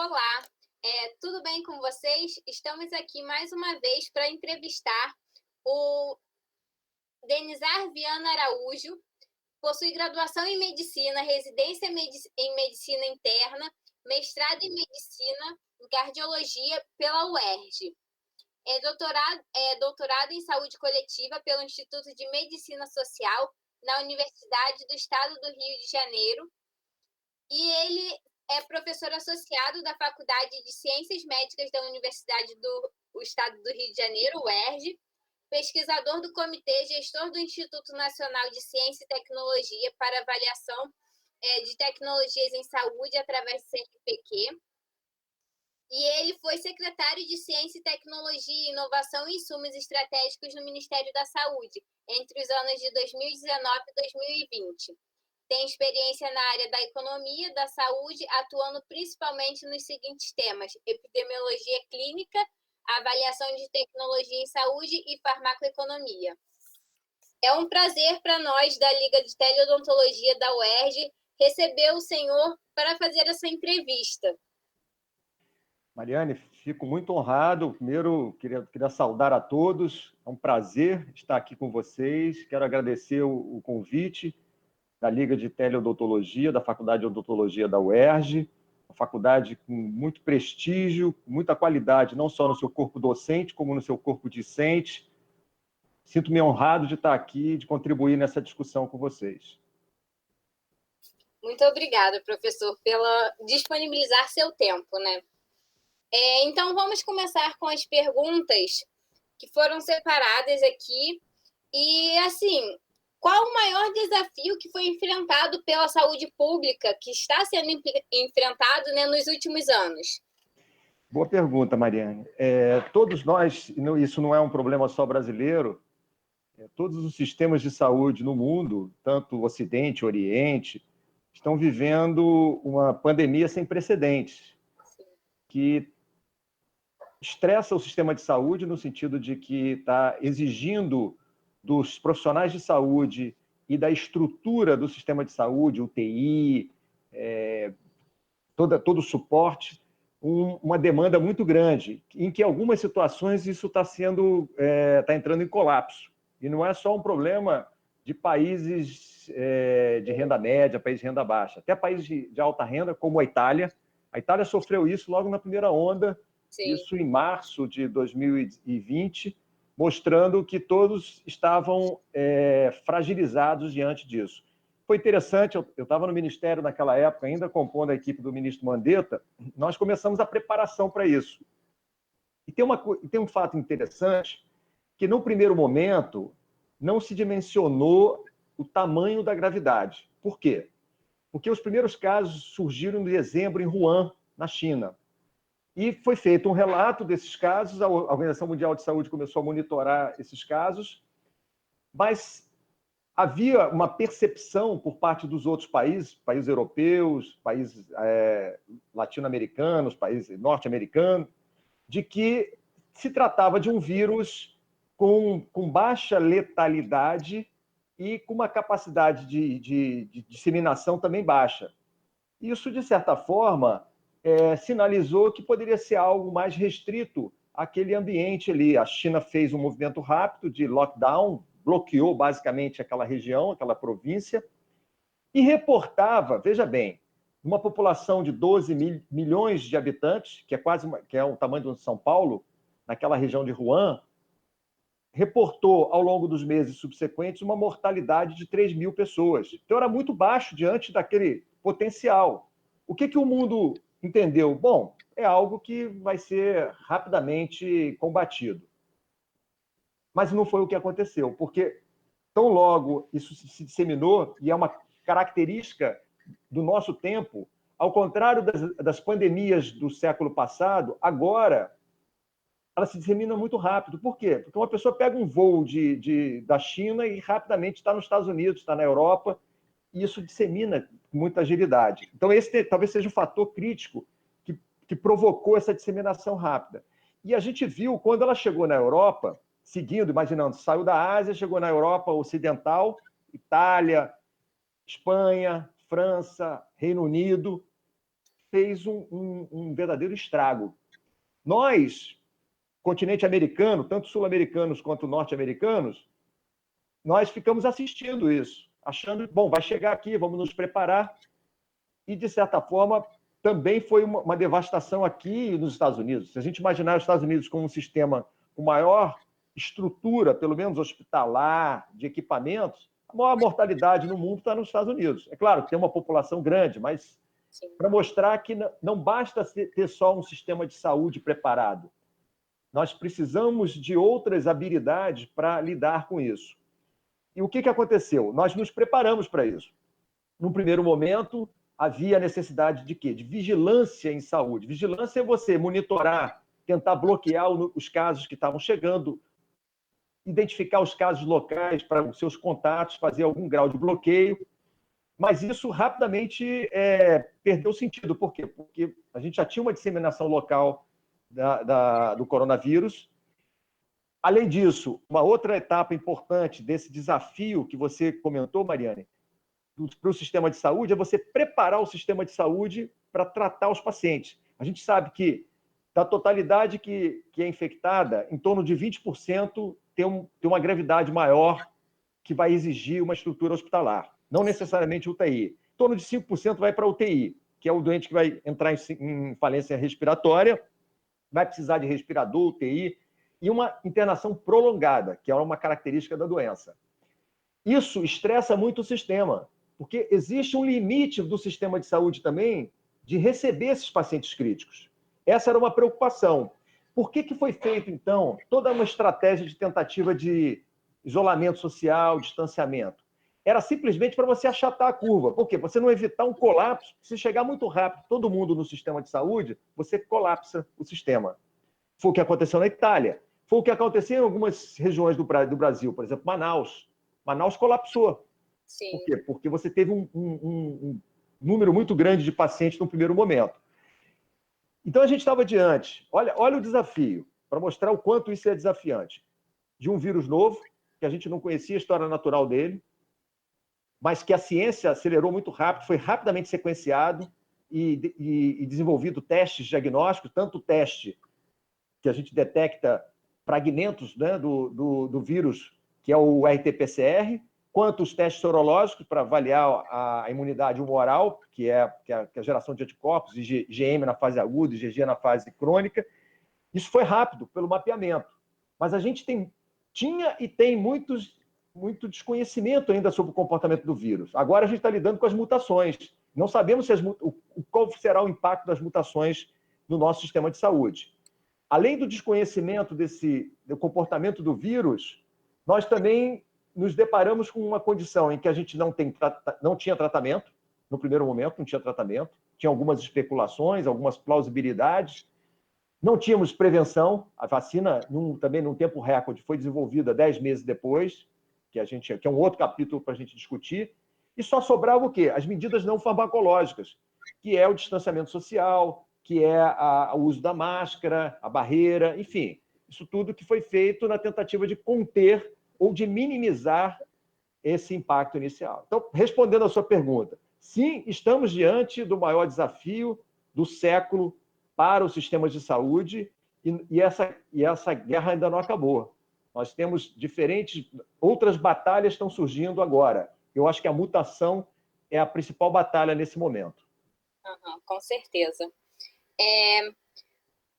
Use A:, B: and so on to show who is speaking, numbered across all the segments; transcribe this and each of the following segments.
A: Olá, tudo bem com vocês? Estamos aqui mais uma vez para entrevistar o Denizar Viana Araújo. Possui graduação em Medicina, residência em Medicina Interna, mestrado em Medicina em Cardiologia pela UERJ. Doutorado em Saúde Coletiva pelo Instituto de Medicina Social na Universidade do Estado do Rio de Janeiro. E ele é professor associado da Faculdade de Ciências Médicas da Universidade do Estado do Rio de Janeiro, UERJ, pesquisador do Comitê Gestor do Instituto Nacional de Ciência e Tecnologia para Avaliação de Tecnologias em Saúde através do CNPq. E ele foi secretário de Ciência e Tecnologia, Inovação e Insumos Estratégicos no Ministério da Saúde, entre os anos de 2019 e 2020. Tem experiência na área da economia, da saúde, atuando principalmente nos seguintes temas: epidemiologia clínica, avaliação de tecnologia em saúde e farmacoeconomia. É um prazer para nós da Liga de Teleodontologia da UERJ receber o senhor para fazer essa entrevista.
B: Mariane, fico muito honrado. Primeiro, queria saudar a todos. É um prazer estar aqui com vocês. Quero agradecer o convite da Liga de Teleodontologia, da Faculdade de Odontologia da UERJ, uma faculdade com muito prestígio, muita qualidade, não só no seu corpo docente, como no seu corpo discente. Sinto-me honrado de estar aqui, de contribuir nessa discussão com vocês.
A: Muito obrigada, professor, pela disponibilizar seu tempo, né? Então, vamos começar com as perguntas que foram separadas aqui. E, assim, qual o maior desafio que foi enfrentado pela saúde pública, que está sendo enfrentado, né, nos últimos anos?
B: Boa pergunta, Mariane. Todos nós, isso não é um problema só brasileiro, todos os sistemas de saúde no mundo, tanto o Ocidente, o Oriente, estão vivendo uma pandemia sem precedentes, que estressa o sistema de saúde no sentido de que está exigindo dos profissionais de saúde e da estrutura do sistema de saúde, UTI, todo o suporte, uma demanda muito grande, em que em algumas situações isso está entrando em colapso. E não é só um problema de países de renda média, países de renda baixa, até países de alta renda, como a Itália. A Itália sofreu isso logo na primeira onda. Sim. Isso em março de 2020, mostrando que todos estavam fragilizados diante disso. Foi interessante, eu estava no Ministério naquela época, ainda compondo a equipe do ministro Mandetta, nós começamos a preparação para isso. E tem um fato interessante, que no primeiro momento não se dimensionou o tamanho da gravidade. Por quê? Porque os primeiros casos surgiram em dezembro em Wuhan, na China. E foi feito um relato desses casos, a Organização Mundial de Saúde começou a monitorar esses casos, mas havia uma percepção por parte dos outros países europeus, países latino-americanos, países norte-americanos, de que se tratava de um vírus com baixa letalidade e com uma capacidade de disseminação também baixa. Isso, de certa forma, sinalizou que poderia ser algo mais restrito àquele ambiente ali. A China fez um movimento rápido de lockdown, bloqueou basicamente aquela região, aquela província, e reportava, veja bem, uma população de 12 milhões de habitantes, que é o tamanho de São Paulo, naquela região de Wuhan, reportou ao longo dos meses subsequentes uma mortalidade de 3 mil pessoas. Então era muito baixo diante daquele potencial. O que o mundo entendeu? Bom, é algo que vai ser rapidamente combatido. Mas não foi o que aconteceu, porque tão logo isso se disseminou, e é uma característica do nosso tempo, ao contrário das pandemias do século passado, agora ela se dissemina muito rápido. Por quê? Porque uma pessoa pega um voo da China e rapidamente está nos Estados Unidos, está na Europa, e isso dissemina com muita agilidade. Então, esse talvez seja um fator crítico que provocou essa disseminação rápida. E a gente viu, quando ela chegou na Europa, seguindo, imaginando, saiu da Ásia, chegou na Europa Ocidental, Itália, Espanha, França, Reino Unido, fez um verdadeiro estrago. Nós, continente americano, tanto sul-americanos quanto norte-americanos, nós ficamos assistindo isso, achando, bom, vai chegar aqui, vamos nos preparar. E, de certa forma, também foi uma devastação aqui nos Estados Unidos. Se a gente imaginar os Estados Unidos como um sistema com maior estrutura, pelo menos hospitalar, de equipamentos, a maior mortalidade no mundo está nos Estados Unidos. É claro que tem uma população grande, mas para mostrar que não basta ter só um sistema de saúde preparado. Nós precisamos de outras habilidades para lidar com isso. E o que aconteceu? Nós nos preparamos para isso. Num primeiro momento, havia necessidade de quê? De vigilância em saúde. Vigilância é você monitorar, tentar bloquear os casos que estavam chegando, identificar os casos locais para os seus contatos, fazer algum grau de bloqueio. Mas isso rapidamente perdeu sentido. Por quê? Porque a gente já tinha uma disseminação local do coronavírus. Além disso, uma outra etapa importante desse desafio que você comentou, Mariane, para o sistema de saúde, é você preparar o sistema de saúde para tratar os pacientes. A gente sabe que, da totalidade que é infectada, em torno de 20% tem uma gravidade maior que vai exigir uma estrutura hospitalar, não necessariamente UTI. Em torno de 5% vai para UTI, que é o doente que vai entrar em falência respiratória, vai precisar de respirador, UTI, e uma internação prolongada, que é uma característica da doença. Isso estressa muito o sistema, porque existe um limite do sistema de saúde também de receber esses pacientes críticos. Essa era uma preocupação. Por que foi feito, então, toda uma estratégia de tentativa de isolamento social, distanciamento? Era simplesmente para você achatar a curva. Por quê? Você não evitar um colapso. Se chegar muito rápido todo mundo no sistema de saúde, você colapsa o sistema. Foi o que aconteceu na Itália. Foi o que aconteceu em algumas regiões do Brasil, por exemplo, Manaus. Manaus colapsou.
A: Sim.
B: Por quê? Porque você teve um número muito grande de pacientes no primeiro momento. Então, a gente estava diante, olha o desafio, para mostrar o quanto isso é desafiante, de um vírus novo, que a gente não conhecia a história natural dele, mas que a ciência acelerou muito rápido, foi rapidamente sequenciado e desenvolvido testes diagnósticos, tanto o teste que a gente detecta fragmentos, né, do vírus, que é o RT-PCR, quanto os testes sorológicos para avaliar a imunidade humoral, que é a geração de anticorpos, IgM na fase aguda, IgG na fase crônica. Isso foi rápido pelo mapeamento. Mas a gente tinha e tem muito desconhecimento ainda sobre o comportamento do vírus. Agora a gente está lidando com as mutações. Não sabemos qual será o impacto das mutações no nosso sistema de saúde. Além do desconhecimento do comportamento do vírus, nós também nos deparamos com uma condição em que a gente não tinha tratamento, no primeiro momento não tinha tratamento, tinha algumas especulações, algumas plausibilidades, não tínhamos prevenção, a vacina também num tempo recorde foi desenvolvida 10 meses depois, que é um outro capítulo para a gente discutir, e só sobrava o quê? As medidas não farmacológicas, que é o distanciamento social, que é o uso da máscara, a barreira, enfim, isso tudo que foi feito na tentativa de conter ou de minimizar esse impacto inicial. Então, respondendo à sua pergunta, sim, estamos diante do maior desafio do século para os sistemas de saúde e essa guerra ainda não acabou. Nós temos outras batalhas estão surgindo agora. Eu acho que a mutação é a principal batalha nesse momento.
A: Com certeza.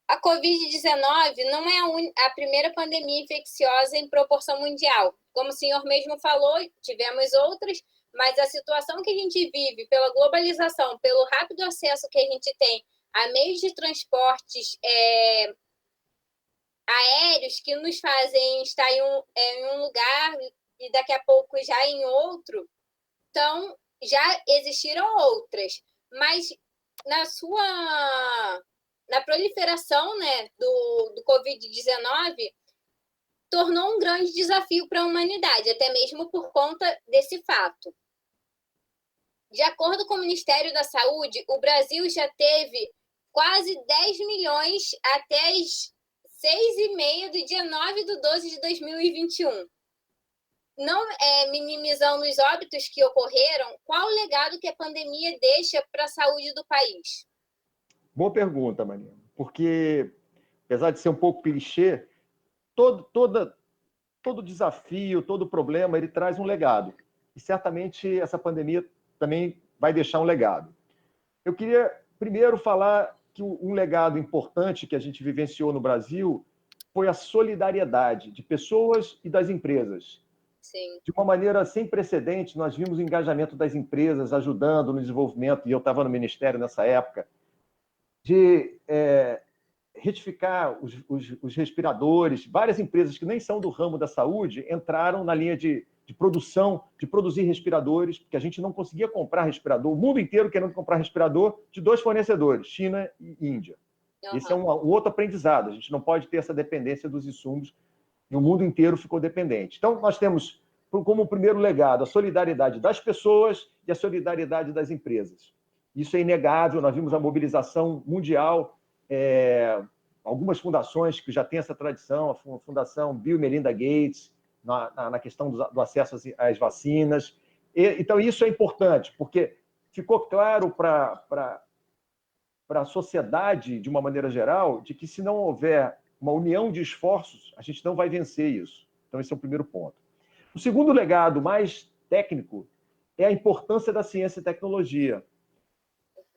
A: A Covid-19 não é a primeira pandemia infecciosa em proporção mundial. Como o senhor mesmo falou, tivemos outras, mas a situação que a gente vive pela globalização, pelo rápido acesso que a gente tem a meios de transportes aéreos que nos fazem estar em um lugar e daqui a pouco já em outro, então já existiram outras, mas na proliferação, né, do Covid-19, tornou um grande desafio para a humanidade, até mesmo por conta desse fato. De acordo com o Ministério da Saúde, o Brasil já teve quase 10 milhões até as 6h30 do dia 9/12/2021. Não minimizando os óbitos que ocorreram, qual o legado que a pandemia deixa para a saúde do país?
B: Boa pergunta, Maria. Porque, apesar de ser um pouco clichê, todo desafio, todo problema, ele traz um legado. E certamente essa pandemia também vai deixar um legado. Eu queria primeiro falar que um legado importante que a gente vivenciou no Brasil foi a solidariedade de pessoas e das empresas.
A: Sim.
B: De uma maneira sem precedentes, nós vimos o engajamento das empresas ajudando no desenvolvimento, e eu estava no Ministério nessa época, de retificar os respiradores. Várias empresas que nem são do ramo da saúde entraram na linha de produção, de produzir respiradores, porque a gente não conseguia comprar respirador, o mundo inteiro querendo comprar respirador de dois fornecedores, China e Índia. Esse é um outro aprendizado, a gente não pode ter essa dependência dos insumos, e o mundo inteiro ficou dependente. Então, nós temos como primeiro legado a solidariedade das pessoas e a solidariedade das empresas. Isso é inegável, nós vimos a mobilização mundial, algumas fundações que já têm essa tradição, a Fundação Bill e Melinda Gates, na questão do acesso às vacinas. Então, isso é importante, porque ficou claro para a sociedade, de uma maneira geral, de que se não houver uma união de esforços, a gente não vai vencer isso. Então, esse é o primeiro ponto. O segundo legado, mais técnico, é a importância da ciência e tecnologia.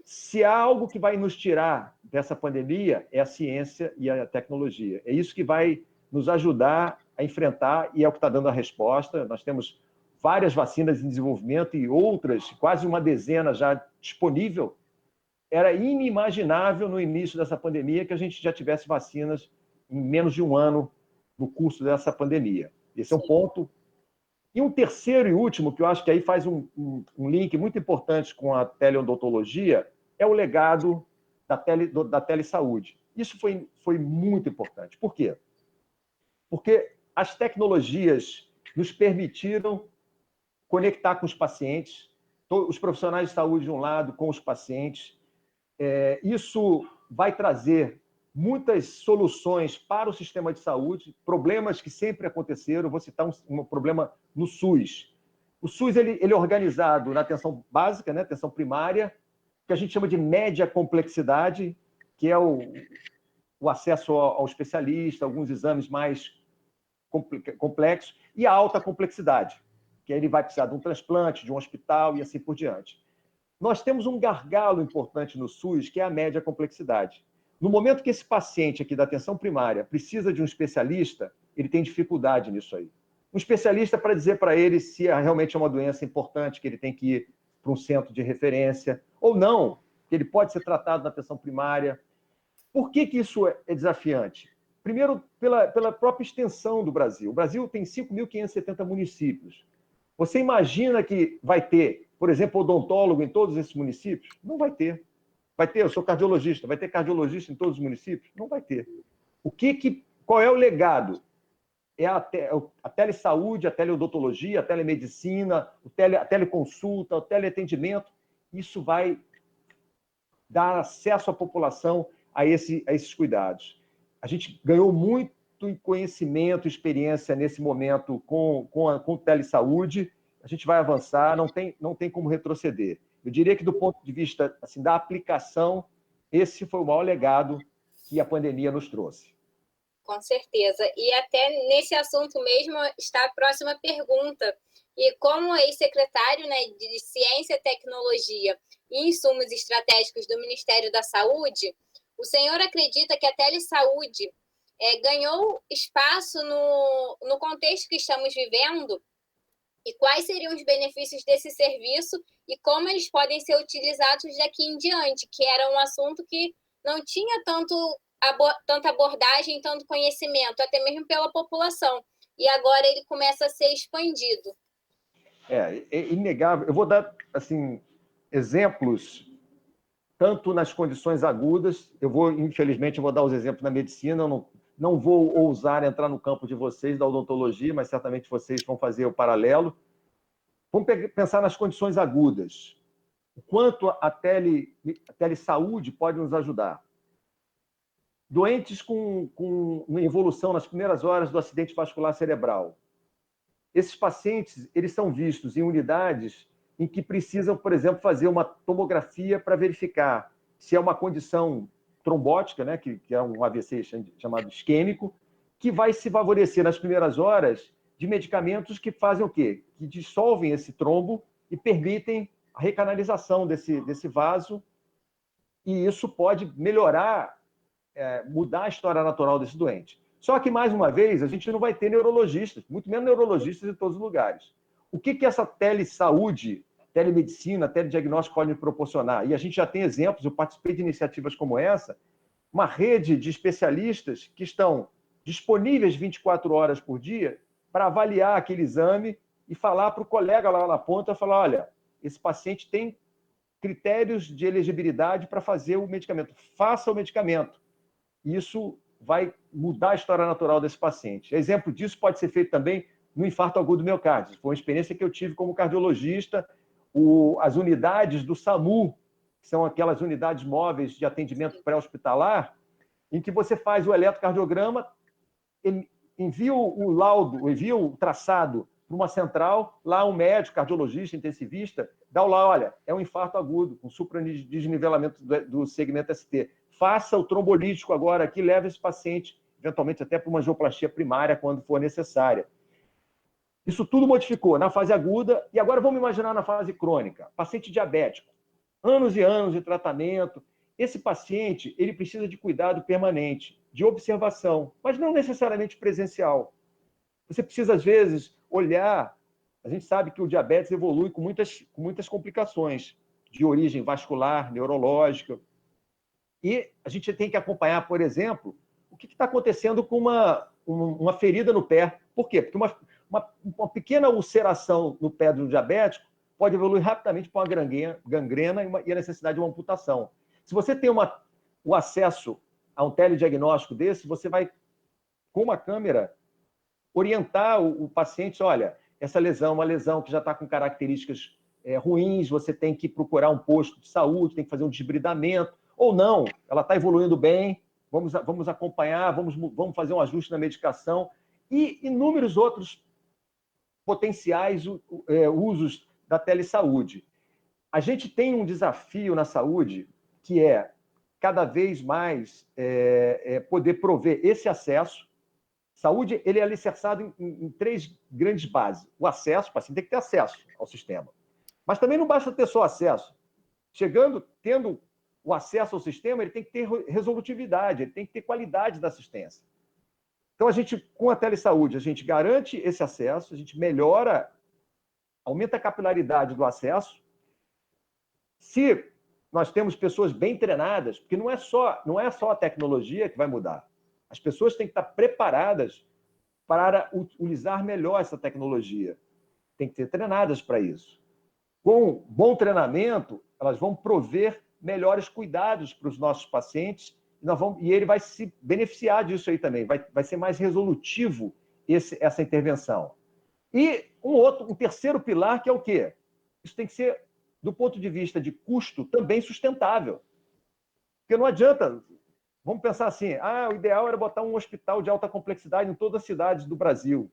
B: Se há algo que vai nos tirar dessa pandemia, é a ciência e a tecnologia. É isso que vai nos ajudar a enfrentar, e é o que está dando a resposta. Nós temos várias vacinas em desenvolvimento e outras, quase uma dezena já disponível. Era inimaginável no início dessa pandemia que a gente já tivesse vacinas em menos de um ano no curso dessa pandemia. Esse é um ponto. E um terceiro e último, que eu acho que aí faz um link muito importante com a teleodontologia, é o legado da telesaúde. Isso foi muito importante. Por quê? Porque as tecnologias nos permitiram conectar com os pacientes, os profissionais de saúde de um lado, com os pacientes. Isso vai trazer muitas soluções para o sistema de saúde, problemas que sempre aconteceram. Vou citar um problema no SUS. O SUS ele é organizado na atenção básica, né, atenção primária, que a gente chama de média complexidade, que é o acesso ao especialista, alguns exames mais complexos, e a alta complexidade, que ele vai precisar de um transplante, de um hospital e assim por diante. Nós temos um gargalo importante no SUS, que é a média complexidade. No momento que esse paciente aqui da atenção primária precisa de um especialista, ele tem dificuldade nisso aí. Um especialista para dizer para ele se realmente é uma doença importante, que ele tem que ir para um centro de referência, ou não, que ele pode ser tratado na atenção primária. Por que isso é desafiante? Primeiro, pela própria extensão do Brasil. O Brasil tem 5.570 municípios. Você imagina que vai ter, por exemplo, odontólogo em todos esses municípios? Não vai ter. Vai ter, eu sou cardiologista, vai ter cardiologista em todos os municípios? Não vai ter. Qual é o legado? É a telesaúde, a teleodontologia, a telemedicina, a teleconsulta, o teleatendimento. Isso vai dar acesso à população a esses cuidados. A gente ganhou muito em conhecimento, experiência nesse momento com telesaúde. A gente vai avançar, não tem como retroceder. Eu diria que, do ponto de vista assim, da aplicação, esse foi o maior legado que a pandemia nos trouxe.
A: Com certeza. E até nesse assunto mesmo está a próxima pergunta. E como ex-secretário, né, de Ciência, Tecnologia e Insumos Estratégicos do Ministério da Saúde, o senhor acredita que a telesaúde ganhou espaço no contexto que estamos vivendo? E quais seriam os benefícios desse serviço e como eles podem ser utilizados daqui em diante, que era um assunto que não tinha tanta abordagem, tanto conhecimento, até mesmo pela população. E agora ele começa a ser expandido.
B: É inegável. Eu vou dar assim, exemplos, tanto nas condições agudas, infelizmente, eu vou dar os exemplos na medicina, eu não vou ousar entrar no campo de vocês, da odontologia, mas certamente vocês vão fazer o paralelo. Vamos pensar nas condições agudas. O quanto a telesaúde pode nos ajudar. Doentes com evolução nas primeiras horas do acidente vascular cerebral. Esses pacientes, eles são vistos em unidades em que precisam, por exemplo, fazer uma tomografia para verificar se é uma condição trombótica, né, que é um AVC chamado isquêmico, que vai se favorecer nas primeiras horas de medicamentos que fazem o quê? Que dissolvem esse trombo e permitem a recanalização desse vaso, e isso pode melhorar, mudar a história natural desse doente. Só que, mais uma vez, a gente não vai ter neurologistas, muito menos neurologistas em todos os lugares. O que essa telesaúde, telemedicina, telediagnóstico pode me proporcionar? E a gente já tem exemplos, eu participei de iniciativas como essa, uma rede de especialistas que estão disponíveis 24 horas por dia para avaliar aquele exame e falar para o colega lá na ponta, falar, olha, esse paciente tem critérios de elegibilidade para fazer o medicamento. Faça o medicamento. Isso vai mudar a história natural desse paciente. Exemplo disso pode ser feito também no infarto agudo do miocárdio. Foi uma experiência que eu tive como cardiologista. As unidades do SAMU, que são aquelas unidades móveis de atendimento pré-hospitalar, em que você faz o eletrocardiograma, envia o laudo, envia o traçado para uma central, lá um médico, cardiologista, intensivista, dá o lá, olha, é um infarto agudo, com supradesnivelamento do segmento ST. Faça o trombolítico agora aqui, leve esse paciente, eventualmente até para uma angioplastia primária, quando for necessária. Isso tudo modificou na fase aguda, e agora vamos imaginar na fase crônica. Paciente diabético, anos e anos de tratamento. Esse paciente, ele precisa de cuidado permanente, de observação, mas não necessariamente presencial. Você precisa, às vezes, olhar. A gente sabe que o diabetes evolui com muitas complicações de origem vascular, neurológica. E a gente tem que acompanhar, por exemplo, o que está acontecendo com uma ferida no pé. Por quê? Porque uma pequena ulceração no pé do diabético pode evoluir rapidamente para uma gangrena e a necessidade de uma amputação. Se você tem o acesso a um telediagnóstico desse, você vai, com uma câmera, orientar o paciente, olha, essa lesão é uma lesão que já está com características ruins, você tem que procurar um posto de saúde, tem que fazer um desbridamento, ou não, ela está evoluindo bem, vamos acompanhar, vamos fazer um ajuste na medicação, e inúmeros outros potenciais usos da telesaúde. A gente tem um desafio na saúde que é cada vez mais poder prover esse acesso. Saúde, ele é alicerçado em três grandes bases. O acesso, o paciente tem que ter acesso ao sistema. Mas também não basta ter só acesso. Tendo o acesso ao sistema, ele tem que ter resolutividade, ele tem que ter qualidade da assistência. Então, com a telesaúde, a gente garante esse acesso, a gente melhora, aumenta a capilaridade do acesso. Se nós temos pessoas bem treinadas, porque não é só a tecnologia que vai mudar. As pessoas têm que estar preparadas para utilizar melhor essa tecnologia. Tem que ser treinadas para isso. Com bom treinamento, elas vão prover melhores cuidados para os nossos pacientes e ele vai se beneficiar disso aí também. Vai ser mais resolutivo essa intervenção. E um terceiro pilar, que é o quê? Isso tem que ser, do ponto de vista de custo, também sustentável. Porque não adianta... Vamos pensar assim, o ideal era botar um hospital de alta complexidade em todas as cidades do Brasil.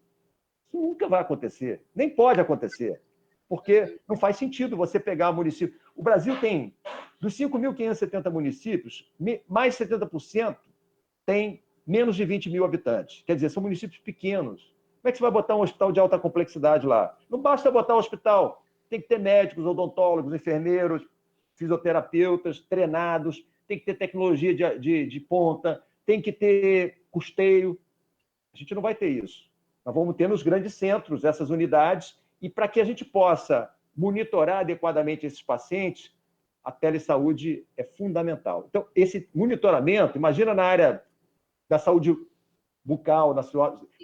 B: Isso nunca vai acontecer, nem pode acontecer, porque não faz sentido você pegar município. O Brasil tem, dos 5.570 municípios, mais 70% tem menos de 20 mil habitantes. Quer dizer, são municípios pequenos. Como é que você vai botar um hospital de alta complexidade lá? Não basta botar um hospital, tem que ter médicos, odontólogos, enfermeiros, fisioterapeutas treinados, tem que ter tecnologia de ponta, tem que ter custeio. A gente não vai ter isso. Nós vamos ter nos grandes centros essas unidades, e para que a gente possa monitorar adequadamente esses pacientes, a telesaúde é fundamental. Então, esse monitoramento, imagina na área da saúde bucal,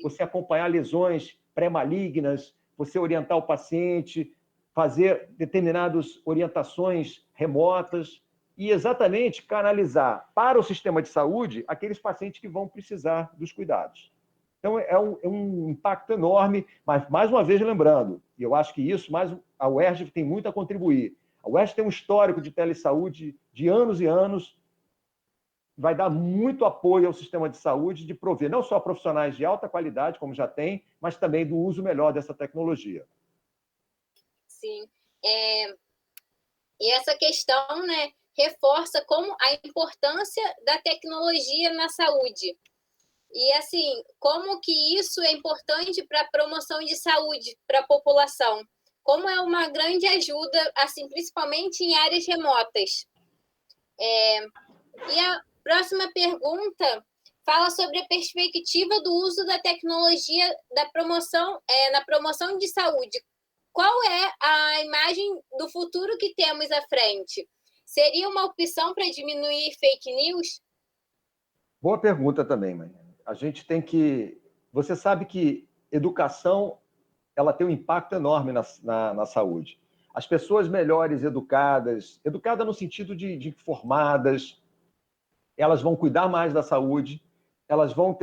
B: você acompanhar lesões pré-malignas, você orientar o paciente, fazer determinadas orientações remotas, e exatamente canalizar para o sistema de saúde aqueles pacientes que vão precisar dos cuidados. Então, é um impacto enorme, mas, mais uma vez, lembrando, e eu acho que a UERJ tem muito a contribuir. A UERJ tem um histórico de telesaúde de anos e anos, vai dar muito apoio ao sistema de saúde de prover não só profissionais de alta qualidade, como já tem, mas também do uso melhor dessa tecnologia.
A: Sim. E essa questão, né, reforça como a importância da tecnologia na saúde. E, assim, como que isso é importante para a promoção de saúde para a população. Como é uma grande ajuda, assim, principalmente em áreas remotas. E a próxima pergunta fala sobre a perspectiva do uso da tecnologia na promoção de saúde. Qual é a imagem do futuro que temos à frente? Seria uma opção para diminuir fake news?
B: Boa pergunta também, Mariana. A gente tem que... Você sabe que educação ela tem um impacto enorme na saúde. As pessoas melhores educadas no sentido de formadas, elas vão cuidar mais da saúde, elas vão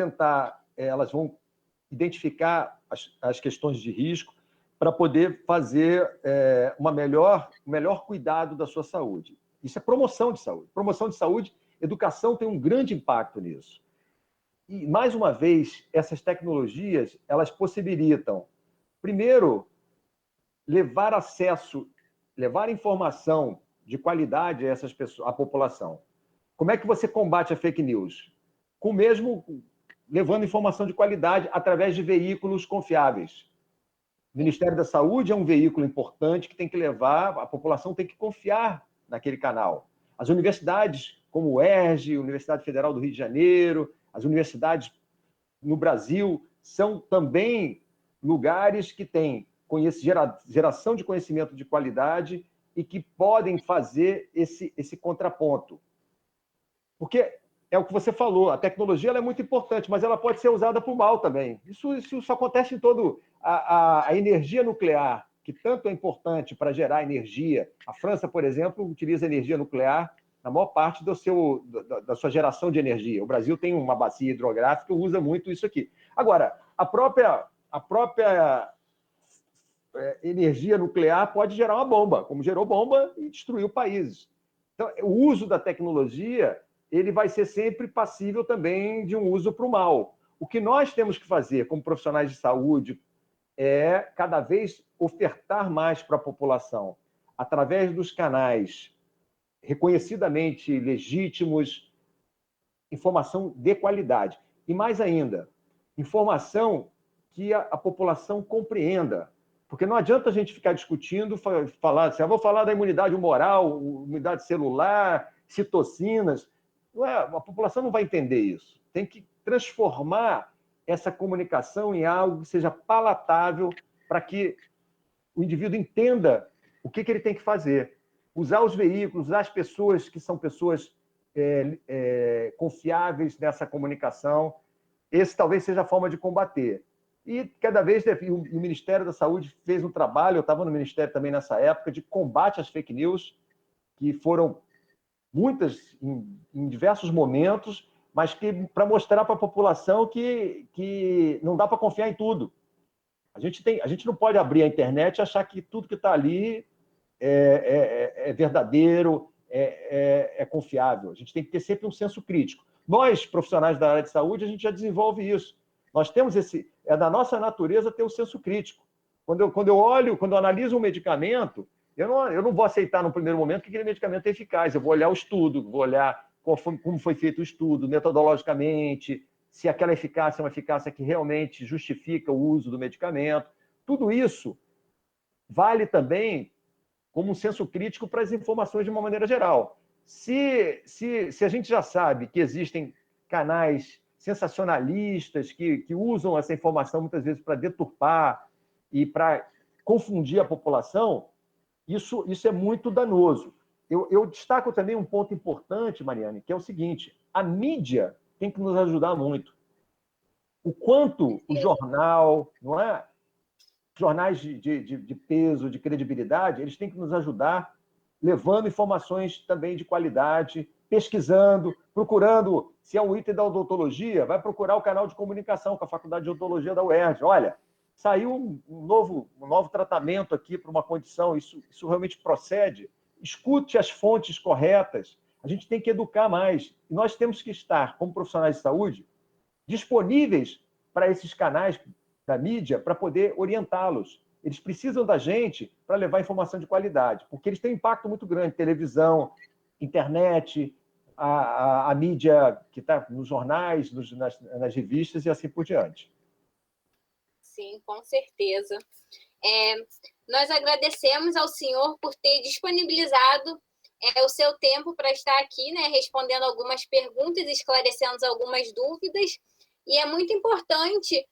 B: identificar as questões de risco para poder fazer um melhor cuidado da sua saúde. Isso é promoção de saúde. Promoção de saúde, educação tem um grande impacto nisso. E, mais uma vez, essas tecnologias, elas possibilitam, primeiro, levar informação de qualidade a essas pessoas, à população. Como é que você combate a fake news? Levando informação de qualidade através de veículos confiáveis. O Ministério da Saúde é um veículo importante que tem que levar, a população tem que confiar naquele canal. As universidades, como o UERJ, Universidade Federal do Rio de Janeiro, as universidades no Brasil, são também lugares que têm geração de conhecimento de qualidade e que podem fazer esse contraponto. Porque é o que você falou, a tecnologia ela é muito importante, mas ela pode ser usada para o mal também. Isso acontece em todo... A energia nuclear, que tanto é importante para gerar energia. A França, por exemplo, utiliza energia nuclear na maior parte da sua geração de energia. O Brasil tem uma bacia hidrográfica que usa muito isso aqui. Agora, a própria energia nuclear pode gerar uma bomba, como gerou bomba e destruiu países. Então, o uso da tecnologia ele vai ser sempre passível também de um uso para o mal. O que nós temos que fazer como profissionais de saúde é cada vez ofertar mais para a população, através dos canais reconhecidamente legítimos, informação de qualidade. E mais ainda, informação que a população compreenda. Porque não adianta a gente ficar discutindo, falar assim, vou falar da imunidade humoral, imunidade celular, citocinas. A população não vai entender isso. Tem que transformar essa comunicação em algo que seja palatável para que o indivíduo entenda o que ele tem que fazer. Usar os veículos, usar as pessoas que são pessoas confiáveis nessa comunicação. Esse talvez seja a forma de combater. E cada vez o Ministério da Saúde fez um trabalho, eu estava no Ministério também nessa época, de combate às fake news, que foram muitas em diversos momentos, mas que para mostrar para a população que não dá para confiar em tudo. A gente não pode abrir a internet e achar que tudo que está ali é verdadeiro, é confiável. A gente tem que ter sempre um senso crítico. Nós, profissionais da área de saúde, a gente já desenvolve isso. Nós temos é da nossa natureza ter o senso crítico. Quando eu analiso um medicamento, eu não vou aceitar no primeiro momento que aquele medicamento é eficaz. Eu vou olhar o estudo, vou olhar como foi feito o estudo, metodologicamente, se aquela eficácia é uma eficácia que realmente justifica o uso do medicamento. Tudo isso vale também como um senso crítico para as informações de uma maneira geral. Se a gente já sabe que existem canais sensacionalistas que usam essa informação muitas vezes para deturpar e para confundir a população, isso é muito danoso. Eu destaco também um ponto importante, Mariane, que é o seguinte: a mídia tem que nos ajudar muito. O quanto o jornal, não é? Jornais de peso, de credibilidade, eles têm que nos ajudar levando informações também de qualidade, pesquisando, procurando, se é um item da odontologia, vai procurar o canal de comunicação com a Faculdade de Odontologia da UERJ. Olha, saiu um novo tratamento aqui para uma condição, isso realmente procede? Escute as fontes corretas. A gente tem que educar mais. E nós temos que estar, como profissionais de saúde, disponíveis para esses canais da mídia para poder orientá-los. Eles precisam da gente para levar informação de qualidade, porque eles têm um impacto muito grande. Televisão, internet, a mídia que está nos jornais, nas revistas e assim por diante.
A: Sim, com certeza. Nós agradecemos ao senhor por ter disponibilizado o seu tempo para estar aqui, né, respondendo algumas perguntas, esclarecendo algumas dúvidas. E é muito importante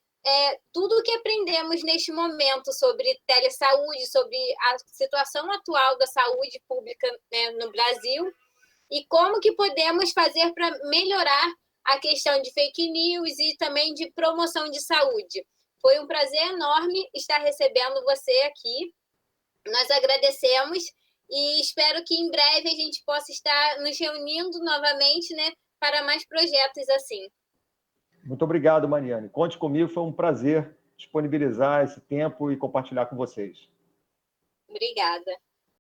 A: tudo o que aprendemos neste momento sobre telesaúde, sobre a situação atual da saúde pública, né, no Brasil, e como que podemos fazer para melhorar a questão de fake news e também de promoção de saúde. Foi um prazer enorme estar recebendo você aqui. Nós agradecemos e espero que em breve a gente possa estar nos reunindo novamente, né, para mais projetos assim.
B: Muito obrigado, Mariane. Conte comigo, foi um prazer disponibilizar esse tempo e compartilhar com vocês.
A: Obrigada.